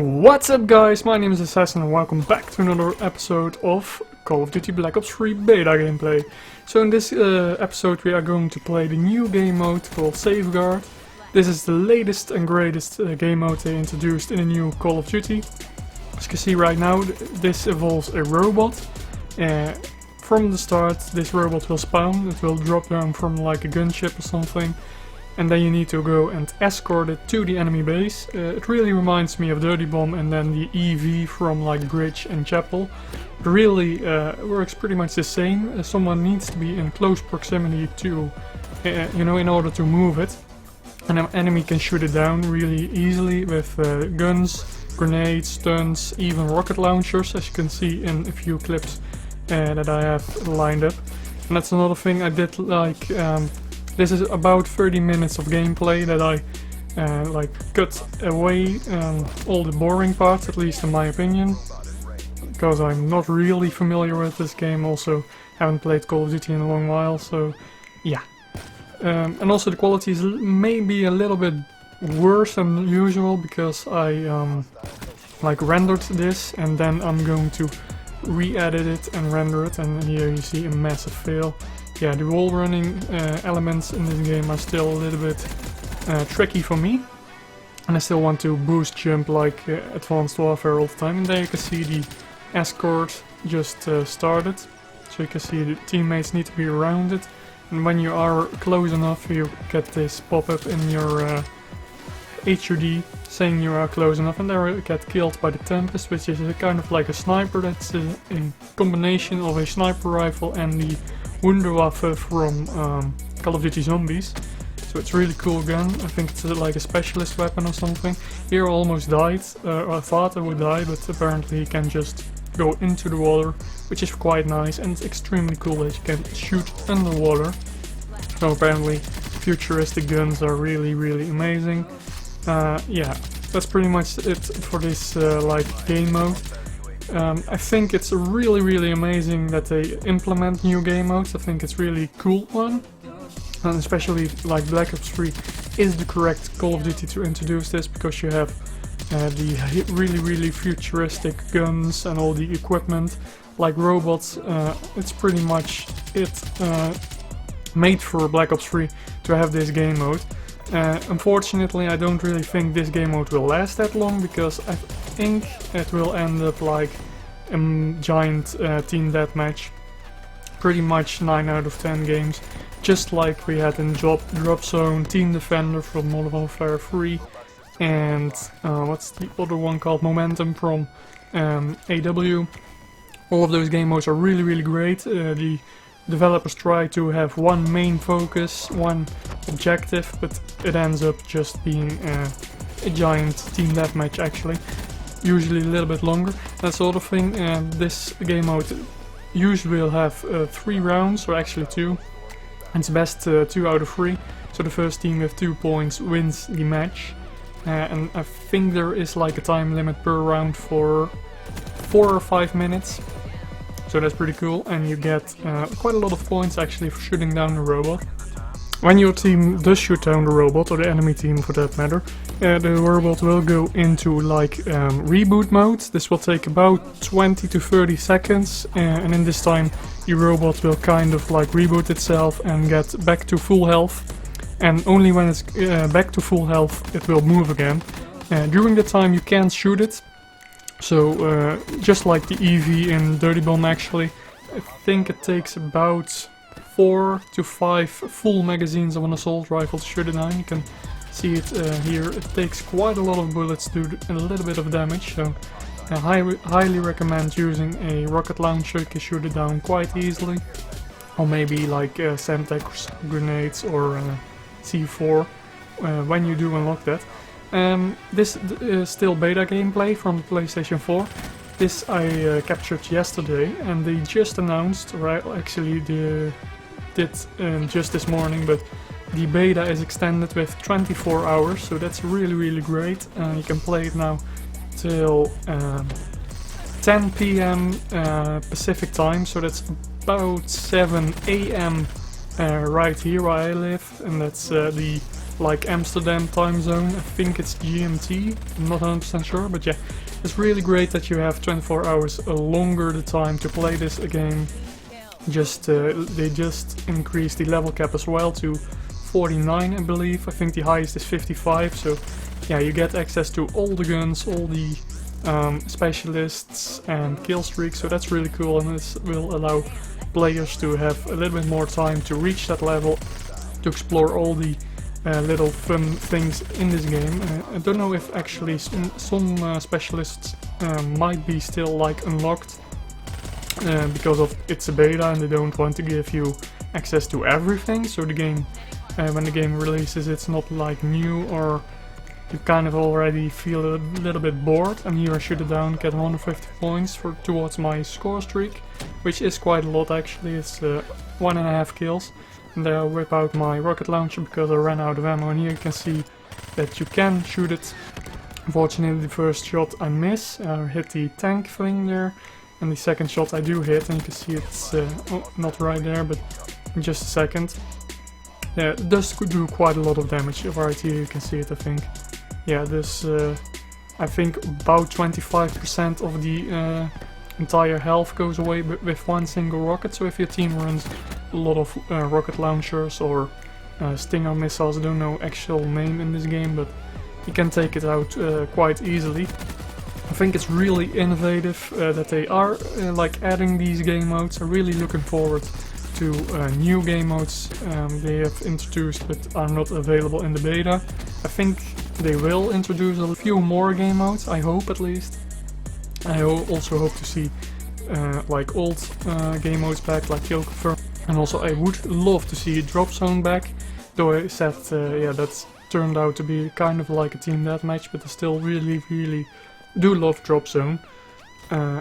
What's up guys, my name is Assassin and welcome back to another episode of Call of Duty Black Ops 3 beta gameplay. So in this episode we are going to play the new game mode called Safeguard. This is the latest and greatest game mode they introduced in a new Call of Duty. As you can see right now, this involves a robot. From the start this robot will spawn, it will drop down from like a gunship or something. And then you need to go and escort it to the enemy base. It really reminds me of Dirty Bomb and then the EV from like Bridge and Chapel. It really works pretty much the same. Someone needs to be in close proximity to, in order to move it. And an enemy can shoot it down really easily with guns, grenades, stuns, even rocket launchers, as you can see in a few clips that I have lined up. And that's another thing I did like. This is about 30 minutes of gameplay that I cut away all the boring parts, at least in my opinion, because I'm not really familiar with this game. Also haven't played Call of Duty in a long while, so yeah. And also the quality is maybe a little bit worse than usual because I rendered this and then I'm going to re-edit it and render it, and here you see a massive fail. Yeah, the wall running elements in this game are still a little bit tricky for me. And I still want to boost jump like Advanced Warfare all the time. And there you can see the escort just started. So you can see the teammates need to be around it. And when you are close enough you get this pop-up in your HUD saying you are close enough, and there you get killed by the Tempest, which is a kind of like a sniper. That's a combination of a sniper rifle and the Wonderwaffe from Call of Duty Zombies. So it's a really cool gun. I think it's like a specialist weapon or something. Here I almost died, I thought I would die, but apparently you can just go into the water, which is quite nice, and it's extremely cool that you can shoot underwater. So apparently futuristic guns are really amazing. Yeah, that's pretty much it for this game mode. I think it's really amazing that they implement new game modes. I think it's really cool one, and especially like Black Ops 3 is the correct Call of Duty to introduce this, because you have the really futuristic guns and all the equipment like robots. It's pretty much it made for Black Ops 3 to have this game mode. Unfortunately, I don't really think this game mode will last that long, because I think it will end up like a giant team deathmatch. Pretty much 9 out of 10 games, just like we had in Drop Zone, Team Defender from Modern Warfare 3, and what's the other one called, Momentum from AW. All of those game modes are really great. The developers try to have one main focus, one objective, but it ends up just being a giant team deathmatch actually. Usually a little bit longer, that sort of thing. This game mode usually will have 3 rounds, or actually 2. It's best 2 out of 3. So the first team with 2 points wins the match. And I think there is like a time limit per round for 4 or 5 minutes. So that's pretty cool, and you get quite a lot of points actually for shooting down the robot. When your team does shoot down the robot, or the enemy team for that matter, the robot will go into like reboot mode. This will take about 20 to 30 seconds, and in this time the robot will kind of like reboot itself and get back to full health. And only when it's back to full health it will move again. During the time you can't shoot it. So just like the EV in Dirty Bomb actually, I think it takes about 4 to 5 full magazines of an assault rifle to shoot it down. You can see it here. It takes quite a lot of bullets to do a little bit of damage, so I highly recommend using a rocket launcher. You can shoot it down quite easily, or maybe like Semtex grenades or C4 when you do unlock that. This is still beta gameplay from the PlayStation 4. This I captured yesterday, and they just announced, right, actually they did just this morning, but the beta is extended with 24 hours, so that's really great. You can play it now till 10 PM Pacific time, so that's about 7 AM right here where I live, and that's the like Amsterdam time zone. I think it's GMT, I'm not 100% sure, but yeah, it's really great that you have 24 hours longer the time to play this game. They just increased the level cap as well to 49, I believe. I think the highest is 55, so yeah, you get access to all the guns, all the specialists and kill streaks, so that's really cool, and this will allow players to have a little bit more time to reach that level, to explore all the little fun things in this game. I don't know if actually some specialists might be still like unlocked because of it's a beta and they don't want to give you access to everything, so the game when the game releases it's not like new, or you kind of already feel a little bit bored. I'm here, I shoot it down, get 150 points towards my score streak, which is quite a lot actually. It's 1.5 kills. And there I whip out my rocket launcher because I ran out of ammo, and here you can see that you can shoot it. Unfortunately the first shot I miss, I hit the tank thing there, and the second shot I do hit, and you can see it's not right there, but in just a second. Yeah, it does do quite a lot of damage. Right here you can see it, I think. Yeah, this I think about 25% of the entire health goes away with one single rocket, so if your team runs a lot of rocket launchers or Stinger missiles, I don't know actual name in this game, but you can take it out quite easily. I think it's really innovative that they are like adding these game modes. I'm really looking forward to new game modes they have introduced but are not available in the beta. I think they will introduce a few more game modes, I hope at least. I also hope to see like old game modes back, like Kill Confirm. And also I would love to see a Drop Zone back, though I said yeah, that's turned out to be kind of like a team deathmatch, but I still really do love Drop Zone.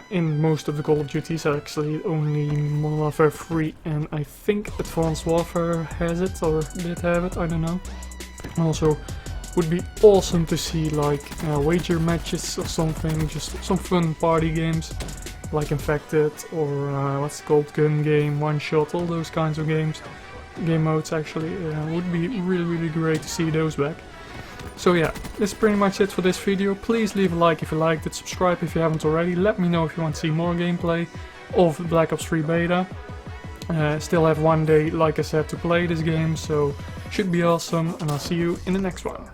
In most of the Call of Duties, actually only Modern Warfare 3 and I think Advanced Warfare has it, or did have it, I don't know. And also would be awesome to see like wager matches or something, just some fun party games like Infected or what's it called, Gun Game, One Shot, all those kinds of games, game modes actually, would be really great to see those back. So yeah, that's pretty much it for this video. Please leave a like if you liked it, subscribe if you haven't already, let me know if you want to see more gameplay of Black Ops 3 beta. Still have one day, like I said, to play this game, so should be awesome, and I'll see you in the next one.